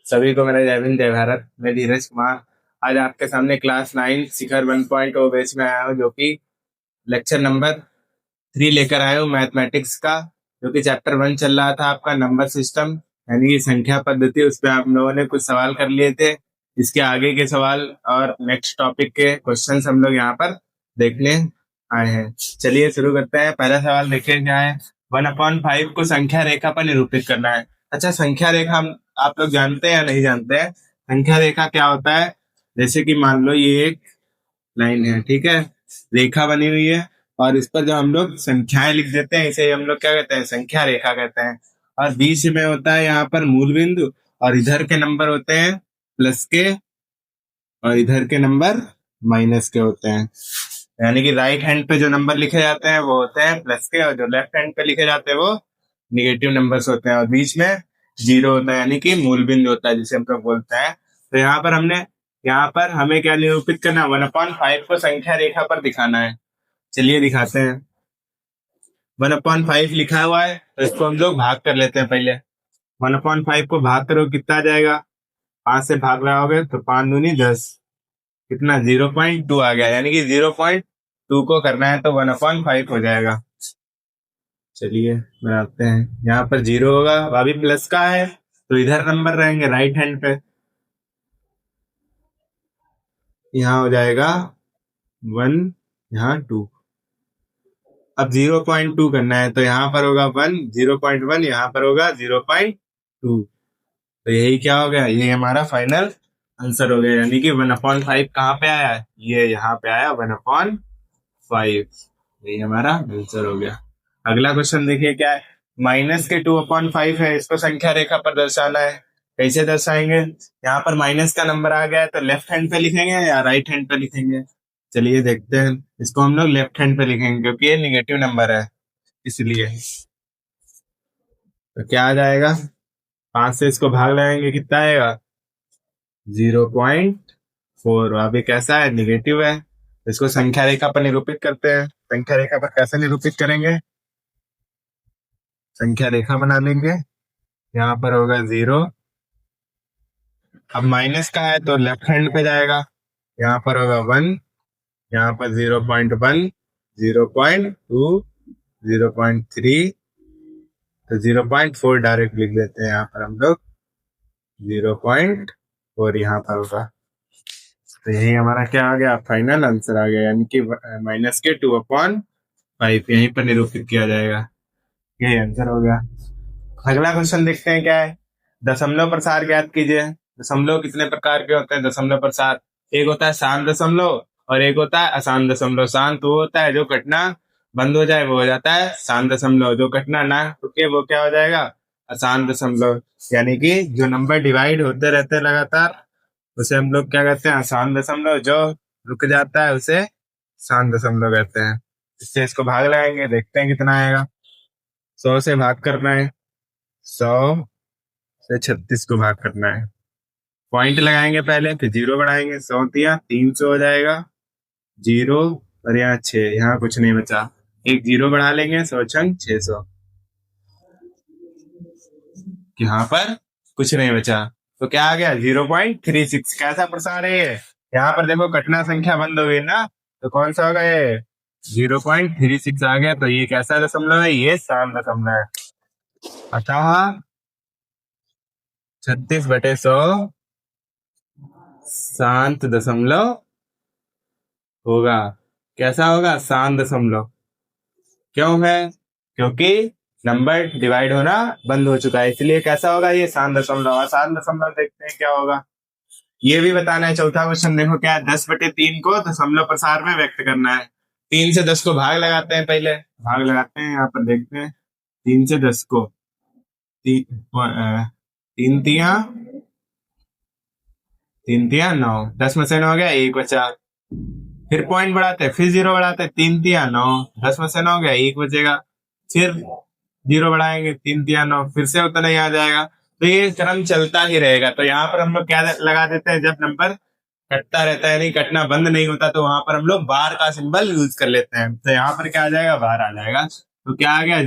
सभी को मेरा जय हिंद जय भारत। मैं धीरज कुमार आज आपके सामने क्लास 9 शिखर 1.0 बैच में आया हूँ, जो कि लेक्चर नंबर 3 लेकर आया हूँ मैथमेटिक्स का, जो कि चैप्टर 1 चल रहा था आपका नंबर सिस्टम यानी कि संख्या पद्धति। उस पर आप लोगों ने कुछ सवाल कर लिए थे। इसके आगे के सवाल और नेक्स्ट टॉपिक के क्वेश्चंस हम लोग यहाँ पर देखने आए हैं। चलिए शुरू करते हैं। पहला सवाल देखिए क्या है। 1/5 को संख्या रेखा पर निरूपित करना है। अच्छा, संख्या रेखा हम आप लोग जानते हैं या नहीं जानते हैं? संख्या रेखा क्या होता है? जैसे कि मान लो ये एक लाइन है, ठीक है, रेखा बनी हुई है और इस पर जो हम लोग संख्याएं लिख देते हैं इसे हम लोग क्या कहते हैं? संख्या रेखा कहते हैं। और बीच में होता है यहाँ पर मूल बिंदु और इधर के नंबर होते हैं प्लस के और इधर के नंबर माइनस के होते हैं। यानी कि राइट हैंड पे जो नंबर लिखे जाते हैं वो होते हैं प्लस के और जो लेफ्ट हैंड पे लिखे जाते हैं वो निगेटिव नंबर्स होते हैं और बीच में जीरो होता है यानी कि मूल बिंदु होता है जिसे हम लोग बोलते हैं। तो यहाँ पर हमें क्या निरूपित करना है? 1/5 को संख्या रेखा पर दिखाना है। चलिए दिखाते हैं। 1/5 लिखा हुआ है तो इसको हम लोग भाग कर लेते हैं। पहले 1/5 को भाग करो, कितना आ जाएगा? 5 से भाग लगाओगे तो 5 दूनी 10, कितना? 0.2 आ गया। यानी कि 0.2 को करना है तो 1/5 हो जाएगा। चलिए बनाते हैं। यहाँ पर जीरो होगा, अभी प्लस का है तो इधर नंबर रहेंगे राइट हैंड पे। यहाँ हो जाएगा 1, यहाँ 2। अब 0.2 करना है तो यहाँ पर होगा 1, 0.1 यहाँ पर होगा 0.2। तो यही क्या हो गया? ये हमारा फाइनल आंसर हो गया। यानी कि 1/5 कहाँ पे आया है? ये यहाँ पे आया 1/5। यही हमारा आंसर हो गया। अगला क्वेश्चन देखिए क्या है। माइनस के 2/5 है, इसको संख्या रेखा पर दर्शाना है। कैसे दर्शाएंगे? यहाँ पर माइनस का नंबर आ गया है तो लेफ्ट हैंड पे लिखेंगे या राइट हैंड पे लिखेंगे? चलिए देखते हैं। इसको हम लोग लेफ्ट हैंड पे लिखेंगे क्योंकि ये निगेटिव नंबर है इसलिए। तो क्या आ जाएगा? 5 से इसको भाग लगाएंगे, कितना आएगा? 0.4। अभी कैसा है? निगेटिव है। इसको संख्या रेखा पर निरूपित करते हैं। संख्या रेखा पर कैसे निरूपित करेंगे? संख्या रेखा बना लेंगे। यहाँ पर होगा 0। अब माइनस का है तो लेफ्ट हैंड पे जाएगा। यहाँ पर होगा 1, यहाँ पर 0.1, 0.2, 0.3, तो 0.4 डायरेक्ट लिख देते हैं। यहाँ पर हम लोग 0.4 यहाँ पर होगा। तो यही हमारा क्या आ गया? फाइनल आंसर आ गया। यानी कि माइनस के 2/5 यहीं पर निरूपित किया जाएगा। यही आंसर हो गया। अगला क्वेश्चन देखते हैं क्या है। दशमलव प्रसार ज्ञात कीजिए। दशमलव कितने प्रकार के होते हैं? दशमलव प्रसार एक होता है शांत दशमलव और एक होता है अशांत दशमलव। शांत वो होता है जो कटना बंद हो जाए वो हो जाता है शांत दशमलव, जो कटना ना रुके वो क्या हो जाएगा? अशांत दशमलव। यानी कि जो नंबर डिवाइड होते रहते हैं लगातार उसे हम लोग क्या कहते हैं? अशांत दशमलव। जो रुक जाता है उसे शांत दशमलव कहते हैं। इससे इसको भाग लगाएंगे, देखते हैं कितना आएगा। 100 से भाग करना है, 100 से 36 को भाग करना है। पॉइंट लगाएंगे पहले, फिर 0 बढ़ाएंगे। 100 दिया 300 हो जाएगा। 0 और यहाँ 6, यहाँ कुछ नहीं बचा। एक 0 बढ़ा लेंगे। 100 छंग 600, यहाँ पर कुछ नहीं बचा। तो क्या आ गया? 0.36। कैसा प्रसार है ये? यहाँ पर देखो कटना संख्या बंद हो गई ना, तो कौन सा होगा ये? 0.36 आ गया। तो ये कैसा दशमलव है? ये शांत दशमलव है। अतः 36/100 शांत दशमलव होगा। कैसा होगा? शांत दशमलव। क्यों है? क्योंकि नंबर डिवाइड होना बंद हो चुका है, इसलिए कैसा होगा? ये शांत दशमलव। शांत दशमलव देखते हैं क्या होगा। ये भी बताना है। चौथा क्वेश्चन देखो क्या है। 10/3 को दशमलव प्रसार में व्यक्त करना है। 3 से 10 को भाग लगाते हैं। पहले भाग लगाते हैं, यहाँ पर देखते हैं। 3 से 10 को 3 तिया 9, 10 में से 9 हो गया, 1 बचा। फिर पॉइंट बढ़ाते हैं, फिर 0 बढ़ाते हैं। 3 तिया 9, 10 में से 9 हो गया, 1 बचेगा। फिर 0 बढ़ाएंगे, 3 तिया 9, फिर से उतना ही आ जाएगा। तो ये क्रम चलता ही रहेगा। तो यहाँ पर हम लोग क्या लगा देते हैं? जब नंबर कटता रहता है, नहीं कटना बंद नहीं होता, तो वहां पर हम लोग बार का सिंबल यूज कर लेते हैं। तो यहाँ पर क्या आ जाएगा? बार आ जाएगा। तो क्या आ गया?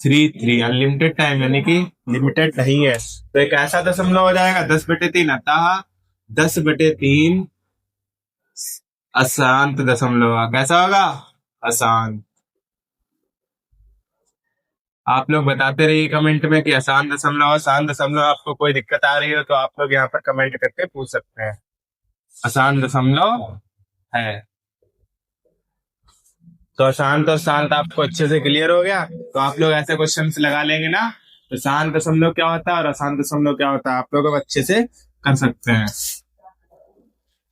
33 अनलिमिटेड टाइम यानी कि लिमिटेड नहीं है, तो एक ऐसा दशमलव हो जाएगा 10/3, अतः 10/3 अशांत दशमलव। कैसा होगा? अशांत। आप लोग बताते रहिए कमेंट में कि आसान दशमलव अशांत दशमलव, आपको कोई दिक्कत आ रही हो तो आप लोग यहाँ पर कमेंट करके पूछ सकते हैं। आसान दशमलव है तो शांत और शांत आपको अच्छे से क्लियर हो गया। तो आप लोग ऐसे क्वेश्चन लगा लेंगे ना, तो शांत दशमलव क्या होता है और अशांत दशमलव क्या होता है आप लोग अब अच्छे से कर सकते हैं।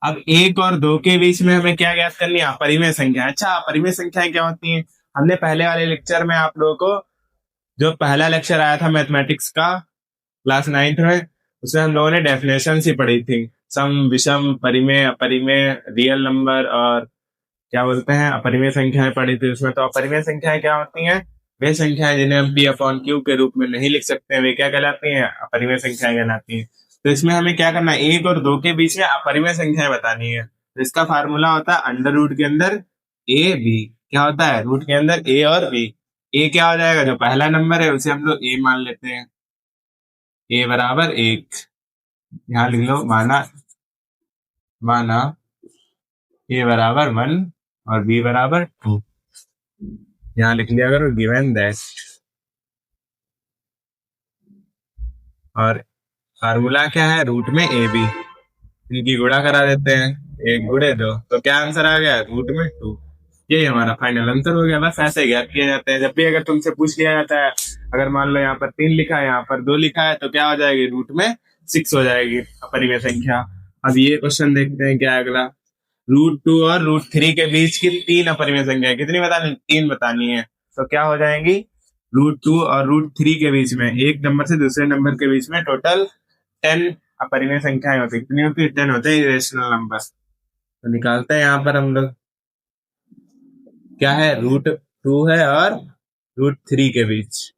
अब 1 और 2 के बीच में हमें क्या ज्ञात करनी है? अपरिमेय संख्या। अच्छा, अपरिमेय संख्याएं क्या होती हैं? हमने पहले वाले लेक्चर में आप लोगों को, जो पहला लेक्चर आया था मैथमेटिक्स का क्लास 9th में, उसमें हम लोगों ने डेफिनेशन ही पढ़ी थी। सम, विषम, परिमेय, अपरिमेय, रियल नंबर और क्या बोलते हैं अपरिमेय संख्याएं पढ़ी थी उसमें। तो अपरिमेय संख्याएं क्या होती हैं? वे संख्याएं जिन्हें हम p/q के रूप में नहीं लिख सकते हैं, वे क्या कहलाती हैं? अपरिमेय संख्याएं कहलाती हैं। तो इसमें हमें क्या करना है? 1 और 2 के बीच में अपरिमेय संख्याएं बतानी है। तो इसका फार्मूला होता है अंडर रूट के अंदर a b। क्या होता है? रूट के अंदर a और b। a क्या हो जाएगा? जो पहला नंबर है उसे हम लोग a मान लेते हैं, a बराबर 1। यहाँ लिख लो माना माना a बराबर 1 और b बराबर 2। यहाँ लिख लिया करो गिवन दैट। और फार्मूला क्या है? रूट में ए बी, इनकी गुणा करा देते हैं, 1 गुणे 2, तो क्या आंसर आ गया? रूट में 2। ये हमारा फाइनल आंसर हो गया। बस ऐसे ज्ञात किए जाते हैं। जब भी अगर तुमसे पूछ लिया जाता है, अगर मान लो यहाँ पर 3 लिखा है, यहाँ पर 2 लिखा है, तो क्या हो जाएगी? रूट में 6 हो जाएगी अपरिमेय संख्या। अब ये क्वेश्चन देखते हैं क्या है अगला। √2 और √3 के बीच की 3 अपरिमेय संख्या कितनी बतानी? 3 बतानी है। तो क्या हो जाएंगी? √2 और √3 के बीच में, एक नंबर से दूसरे नंबर के बीच में टोटल 10 अपरिमेय संख्याएं होती है। कितनी होती है? 10 होते हैं इरेशनल नंबर। तो निकालते हैं यहाँ पर हम लोग। क्या है? √2 है और √3 के बीच।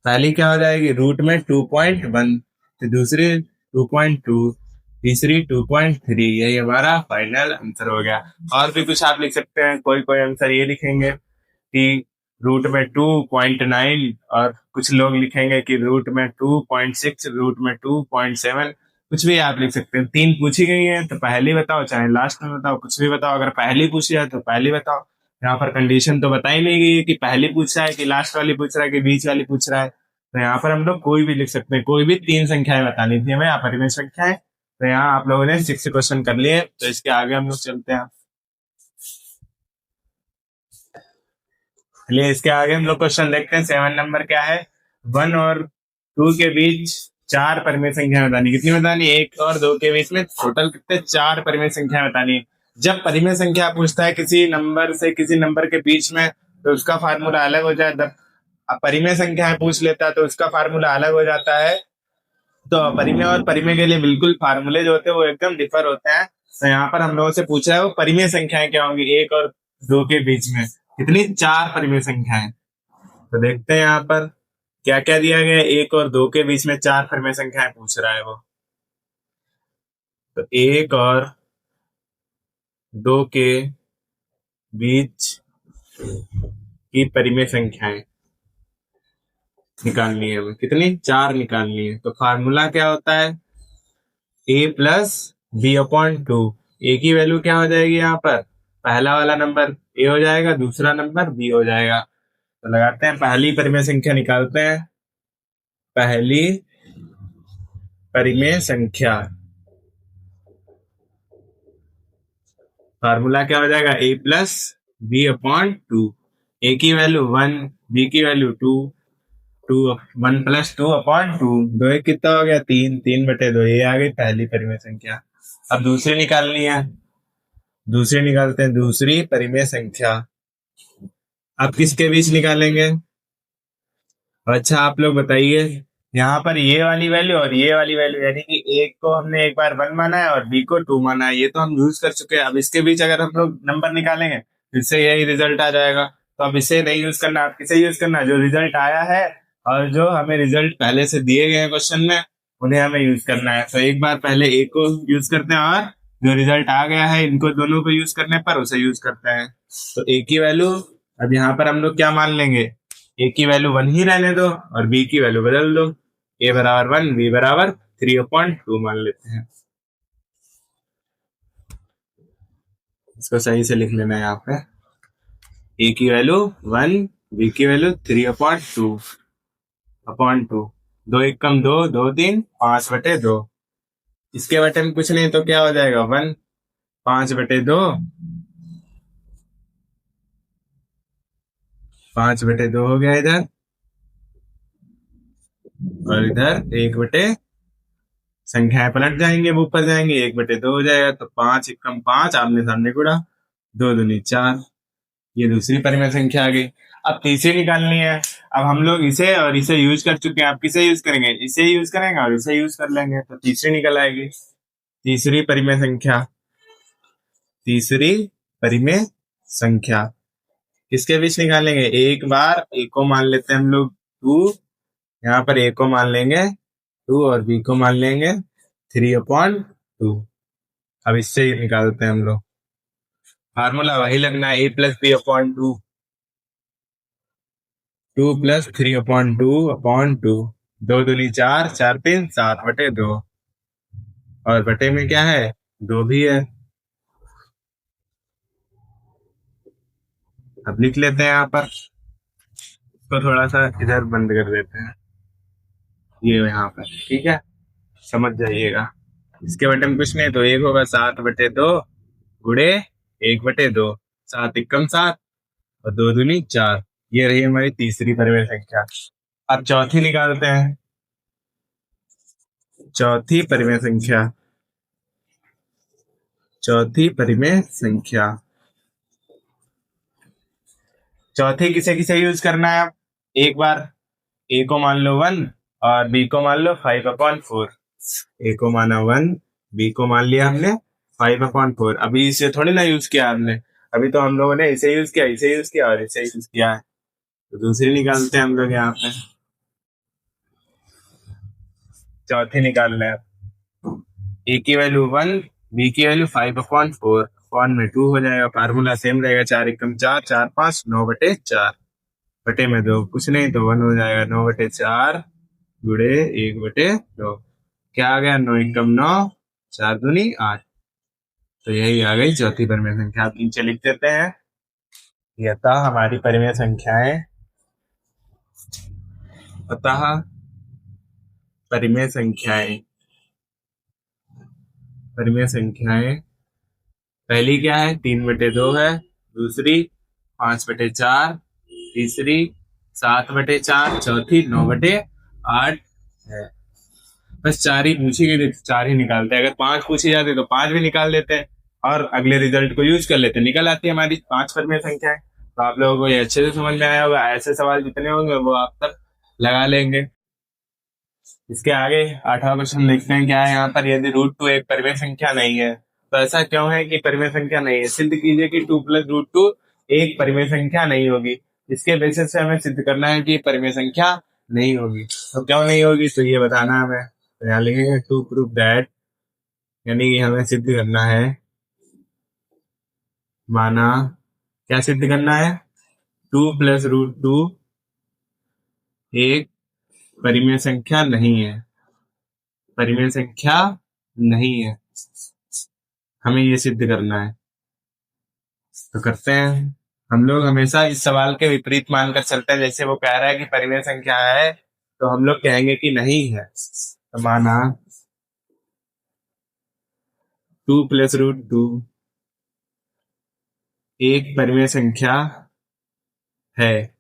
पहली क्या हो जाएगी? रूट में 2.1, तो दूसरी 2.2, तीसरी 2.3। यही हमारा फाइनल आंसर हो गया। और भी कुछ आप लिख सकते हैं, कोई कोई आंसर ये लिखेंगे कि रूट में 2.9, और कुछ लोग लिखेंगे कि रूट में 2.6, रूट में 2.7। कुछ भी आप लिख सकते हैं। 3 पूछी गई है तो पहली बताओ, चाहे लास्ट में बताओ, कुछ भी बताओ। अगर पहली पूछी है तो पहली बताओ। यहाँ पर कंडीशन तो बताई नहीं गई है कि पहली पूछ रहा है कि लास्ट वाली पूछ रहा है कि बीच वाली पूछ रहा है। तो यहाँ पर हम लोग कोई भी लिख सकते हैं। कोई भी 3 संख्याएं बतानी थी हमें, अपरिमेय संख्याएं। तो यहाँ आप लोगों ने 6 क्वेश्चन कर लिए। तो इसके आगे हम लोग चलते हैं। चलिए इसके आगे हम लोग क्वेश्चन देखते हैं। 7 नंबर क्या है? 1 और 2 के बीच 4 परिमेय संख्या बतानी। कितनी बतानी? 1 और 2 के बीच में टोटल कितने? 4 परिमेय संख्या बतानी। जब परिमेय संख्या पूछता है किसी नंबर से किसी नंबर के बीच में, तो उसका फार्मूला अलग हो जाए। परिमेय संख्या पूछ लेता है तो उसका फार्मूला अलग हो जाता है। तो परिमेय और परिमेय के लिए बिल्कुल फार्मूले जो होते हैं वो एकदम डिफर होते हैं। तो यहाँ पर हम लोगों से पूछा है वो परिमेय संख्याएं क्या होंगी 1 और 2 के बीच में। कितनी? 4 परिमेय संख्याएं। तो देखते हैं यहाँ पर क्या क्या दिया गया है। 1 और 2 के बीच में 4 परिमेय संख्याएं पूछ रहा है वो। तो 1 और 2 के बीच की परिमेय संख्याएं निकालनी है हमें। कितनी? 4 निकालनी है। तो फार्मूला क्या होता है? a plus b/2। a की वैल्यू क्या हो जाएगी? यहाँ पर पहला वाला नंबर a हो जाएगा, दूसरा नंबर b हो जाएगा। तो लगाते हैं, पहली परिमेय संख्या निकालते हैं। पहली परिमेय संख्या फार्मूला क्या हो जाएगा? a plus b/2। a की वैल्यू 1, b की वैल्यू 2, 1 प्लस 2/2। 2 एक कितना हो गया? 3, 3/2। ये आ गई पहली परिमेय संख्या। अब दूसरी निकालनी है। दूसरी निकालते हैं, दूसरी परिमेय संख्या। अब किसके बीच निकालेंगे? अच्छा आप लोग बताइए, यहाँ पर ये वाली वैल्यू और ये वाली वैल्यू, यानी कि एक को हमने एक बार 1 माना है और बी को 2 माना है, ये तो हम यूज कर चुके हैं। अब इसके बीच अगर हम लोग नंबर निकालेंगे फिर से यही रिजल्ट आ जाएगा। तो अब इसे नहीं यूज करना, आप किसे यूज करना? जो रिजल्ट आया है और जो हमें रिजल्ट पहले से दिए गए क्वेश्चन में, उन्हें हमें यूज करना है। तो एक बार पहले ए को यूज करते हैं और जो रिजल्ट आ गया है इनको दोनों को यूज करने पर उसे यूज करते हैं। तो ए की वैल्यू, अब यहाँ पर हम लोग क्या मान लेंगे, ए की वैल्यू 1 ही रहने दो और बी की वैल्यू बदल दो, ए बराबर 1 बी बराबर 3/2 मान लेते हैं। इसको सही से लिख लेना है यहाँ पे, ए की वैल्यू 1 बी की वैल्यू 3/2 दो एक कम दो, 2 3 5/2। इसके बटे में कुछ नहीं तो क्या हो जाएगा 1 5/2, 5/2 हो गया इधर, और इधर 1 संख्याएं पलट जाएंगे, वो ऊपर जाएंगे, 1/2 हो जाएगा। तो 5 एकम 5 आमने सामने गुणा, 2 दूनी 4, ये दूसरी परिमेय संख्या आ गई। अब तीसरी निकालनी है। अब हम लोग इसे और इसे यूज कर चुके हैं, आप किसे यूज करेंगे, इसे यूज करेंगे और इसे यूज कर लेंगे, तो तीसरी निकल आएगी। तीसरी परिमेय संख्या, तीसरी परिमेय संख्या किसके बीच निकालेंगे, एक बार ए को मान लेते हैं हम लोग 2, यहाँ पर ए को मान लेंगे 2 और बी को मान लेंगे 3/2। अब इससे ही निकालते हैं हम लोग, फार्मूला वही लगना है, a+b/2, 2 + 3/2/2, 2 दूनी 4, 4 3 7/2, और बटे में क्या है 2 भी है। अब लिख लेते हैं यहाँ पर, इसको थोड़ा सा इधर बंद कर देते हैं, ये यहाँ पर, ठीक है, समझ जाइएगा। इसके बटे में कुछ नहीं तो एक होगा 7/2 गुणे 1/2, 7 एकम 7 और 2 दूनी 4, ये रही हमारी तीसरी परिमेय संख्या। अब चौथी निकालते हैं, चौथी परिमेय संख्या, चौथी परिमेय संख्या, चौथी किसे किसे यूज करना है। एक बार ए को मान लो 1 और बी को मान लो 5/4, ए को माना 1, बी को मान लिया हमने 5/4। अभी इसे थोड़ी ना यूज किया हमने, अभी तो हम लोगों ने इसे यूज किया, इसे यूज किया और इसे यूज किया है। तो दूसरी निकालते हैं हम लोग यहाँ पे, चौथी निकाल रहे हैं। ए की वैल्यू 1, बी की वैल्यू 5/4, अपॉन में 2 हो जाएगा, फार्मूला सेम रहेगा, 4 एकम 4, 4 5 9/4, बटे में 2 कुछ नहीं तो 1 हो जाएगा, 9/4 गुणे 1/2, क्या आ गया 9 एकम 9, 4 दूनी 8। तो यही आ गई चौथी परिमेय संख्या। आप नीचे लिख देते हैं, अतः हमारी परिमेय संख्याएं, अतः परिमेय संख्याएं, परिमेय संख्याएं, पहली क्या है 3/2 है, दूसरी 5/4, तीसरी 7/4, चौथी 9/8 है। बस 4 ही पूछी गई तो 4 ही निकालते हैं, अगर 5 पूछी जाती तो 5 भी निकाल देते हैं और अगले रिजल्ट को यूज कर लेते, निकल आती है हमारी 5 परिमेय संख्याएं। तो आप लोगों को ये अच्छे से समझ में आया होगा, ऐसे सवाल जितने होंगे वो आप तक लगा लेंगे। इसके आगे 8वां क्वेश्चन देखते हैं, क्या है यहाँ पर, यदि √2 एक परिमेय संख्या नहीं है तो ऐसा क्यों है कि परिमेय संख्या नहीं है, सिद्ध कीजिए कि 2 + √2 एक परिमेय संख्या नहीं होगी। इसके बेसिस से हमें सिद्ध करना है कि परिमेय संख्या नहीं होगी, तो क्यों नहीं होगी तो ये बताना है हमें। तो यहाँ लिखेंगे टू प्रूव दैट, यानी कि हमें सिद्ध करना है, माना क्या सिद्ध करना है, 2 + √2 एक परिमेय संख्या नहीं है, परिमेय संख्या नहीं है, हमें ये सिद्ध करना है। तो करते हैं, हम लोग हमेशा इस सवाल के विपरीत मानकर चलते हैं, जैसे वो कह रहा है कि परिमेय संख्या है तो हम लोग कहेंगे कि नहीं है। तो माना 2 + √2 एक परिमेय संख्या है,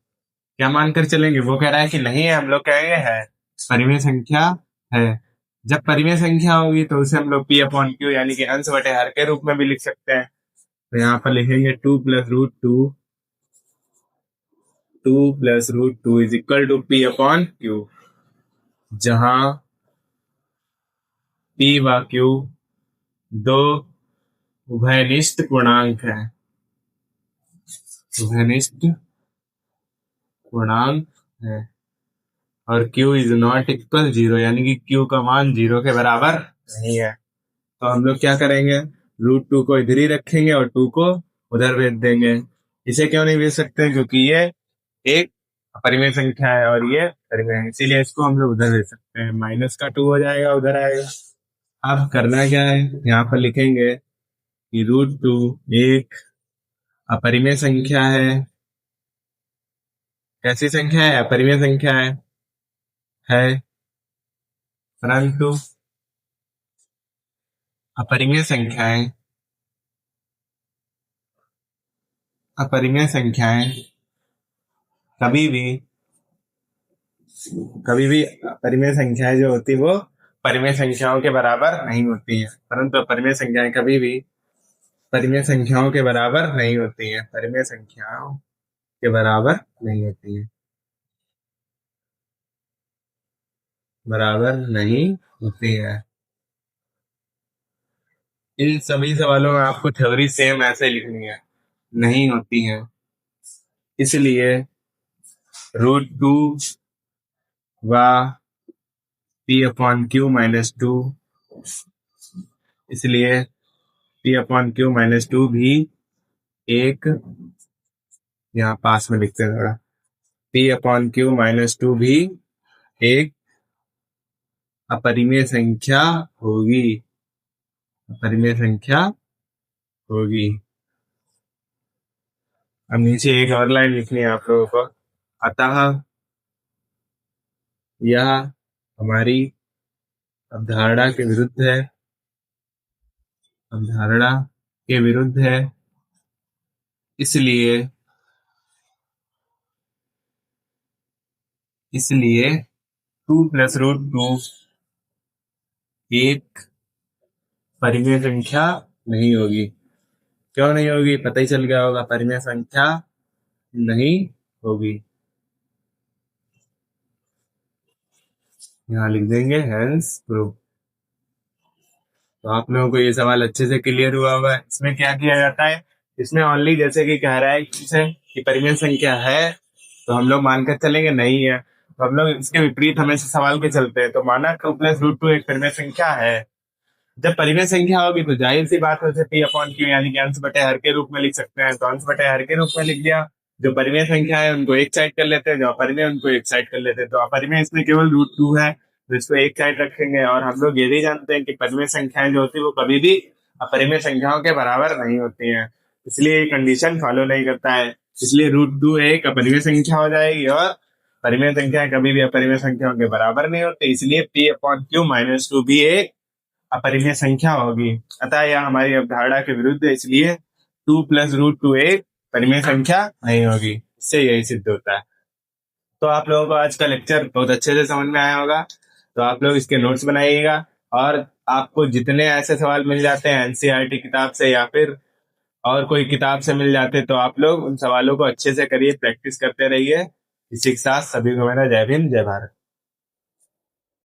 क्या मानकर चलेंगे, वो कह रहा है कि नहीं है, हम लोग कहेंगे है, परिमेय संख्या है। जब परिमेय संख्या होगी तो उसे हम लोग P/Q यानी कि अंश बटे हर के रूप में भी लिख सकते हैं। तो यहाँ पर लिखेंगे 2 + √2, 2 + √2 इज इक्वल टू P/Q, जहां P व Q दो उभयनिष्ठ पूर्णांक है, उभयनिष्ठ पूर्णांक है, और Q इज नॉट इक्वल 0, यानी कि Q का मान 0 के बराबर नहीं है। तो हम लोग क्या करेंगे, √2 को इधर ही रखेंगे और 2 को उधर भेज देंगे। इसे क्यों नहीं भेज सकते? क्योंकि ये एक अपरिमेय संख्या है और ये परिमेय है, इसीलिए इसको हम लोग उधर भेज सकते हैं। माइनस का 2 हो जाएगा, उधर आएगा। अब करना क्या है, यहाँ पर लिखेंगे कि √2 एक अपरिमेय संख्या है। कैसी संख्या है? अपरिमेय संख्या है परंतु अपरिमेय संख्याएं कभी भी अपरिमेय संख्याएं जो होती वो परिमेय संख्याओं के बराबर नहीं होती हैं। परंतु अपरिमेय संख्याएं कभी भी परिमेय संख्याओं के बराबर नहीं होती हैं। परिमेय संख्याओं के बराबर नहीं होती हैं। बराबर नहीं होती है। इन सभी सवालों में आपको थ्योरी सेम ऐसे लिखनी है, नहीं होती है। इसलिए √2 व P/Q-2 इसलिए P/Q-2 भी एक, यहाँ पास में लिखते हैं थोड़ा, P/Q-2 भी एक अपरिमेय संख्या होगी। अपरिमेय संख्या होगी। अब नीचे एक और लाइन लिखनी है आप लोगों को। अतः यह हमारी अवधारणा के विरुद्ध है। अवधारणा के विरुद्ध है। इसलिए 2 + √2 एक परिमेय संख्या नहीं होगी। क्यों नहीं होगी? पता ही चल गया होगा, परिमेय संख्या नहीं होगी। यहाँ लिख देंगे हेंस प्रूफ। तो आप लोगों को ये सवाल अच्छे से क्लियर हुआ होगा। इसमें क्या किया जाता है, इसमें ओनली जैसे कि कह रहा है कि परिमेय संख्या है तो हम लोग मानकर चलेंगे नहीं है, तो हम लोग इसके विपरीत हमेशा सवाल के चलते हैं। तो माना 2 + √2 एक परिमेय संख्या है। जब परिमेय संख्या होगी तो जाहिर सी बात है उसे P/Q यानी कि अंश बटे हर के रूप में लिख सकते हैं। तो अंश बटे हर के रूप में लिख दिया। जो परिमेय संख्या है उनको एक साइड कर लेते हैं, जो अपरिमेय उनको एक साइड कर लेते हैं। तो अपरिमेय इसमें केवल √2 है, तो इसको एक साइड रखेंगे। और हम लोग ये भी जानते हैं कि परिमेय संख्याएं जो होती है वो कभी भी अपरिमेय संख्याओं के बराबर नहीं होती हैं, इसलिए ये कंडीशन फॉलो नहीं करता है। इसलिए √2 एक अपरिमेय संख्या हो जाएगी और परिमेय संख्या कभी भी अपरिमेय संख्याओं के बराबर नहीं होती, इसलिए P/Q-2 भी एक अपरिमेय संख्या होगी। अतः यह हमारी अवधारणा के विरुद्ध है, इसलिए 2 + √2 एक परिमेय संख्या नहीं होगी। इससे यही सिद्ध होता है। तो आप लोगों को आज का लेक्चर बहुत अच्छे से समझ में आया होगा। तो आप लोग इसके नोट्स बनाइएगा और आपको जितने ऐसे सवाल मिल जाते हैं एनसीईआरटी किताब से या फिर और कोई किताब से मिल जाते हैं तो आप लोग उन सवालों को अच्छे से करिए, प्रैक्टिस करते रहिए। इसी के साथ सभी को मेरा जय भीम, जय भारत।